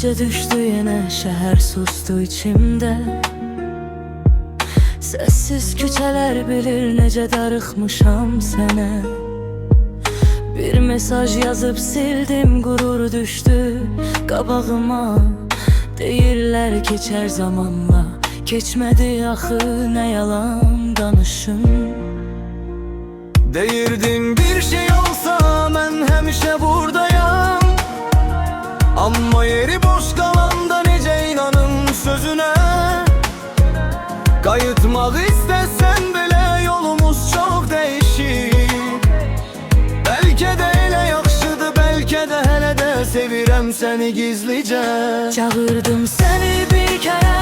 Gece düştü yine, şehir sustu içimde. Sessiz küçeler bilir necə darıxmışam sənə. Bir mesaj yazıp sildim, gurur düştü qabağıma. Deyirlər keçər zamanla, keçmədi axı, nə yalan danışım. Deyirdin bir şey olsa mən həmişə buradayam, amma yeri boş qalanda necə inanım sözünə. Qayıtmaq istəsən belə yolumuz çox dəyişir. Bəlkə də elə yaxşıdır, bəlkə də hələ də sevirəm səni gizlicə. Çağırdım səni bir kərə,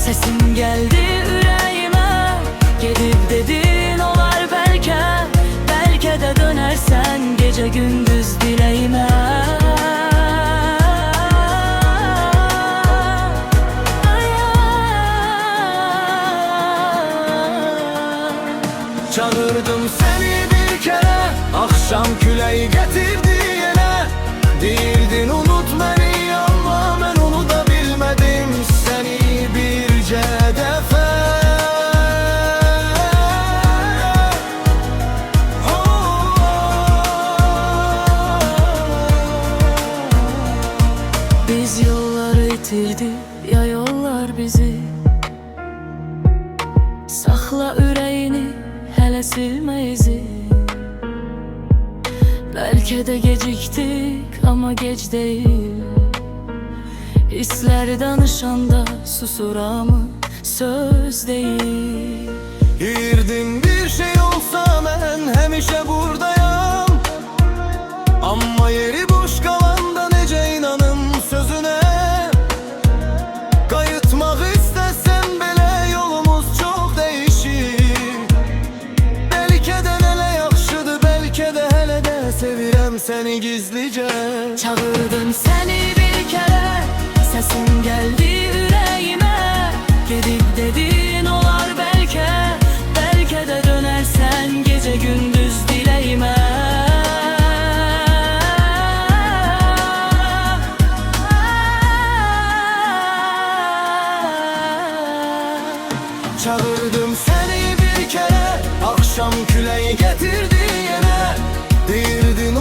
səsin gəldi ürəyimə. Gedib dedin olar bəlkə, bəlkə də dönərsən gecə gündüz diləyimə. Çağırdım səni bir kərə, axşam küləyi gətirdi yenə. Deyirdin unut məni, amma mən unuda bilmədim səni bircə dəfə. Biz yolları itirdik, ya yollar bizi. Saxla ürəyini, hələ silmə izi. Bəlkə də gecikdik, amma gec deyil. Hisslər danışanda susur amma söz deyil. Deyirdim bir şey olsa mən həmişə buradayam, amma yeri boş qalanda necə inanım sözünə. Qayıtmaq istəsəm belə yolumuz çox dəyişir. Bəlkə də nələ yaxşıdır, bəlkə də hələ də sevirəm səni gizlicə. Çağırdım səni bir kərə, səsin gəldi ürəyimə. Gedib dedin olar bəlkə, bəlkə də dönərsən gecə gündüz diləyimə. Çağırdım səni bir kərə, axşam küləyi gətirdi yenə. Deyirdin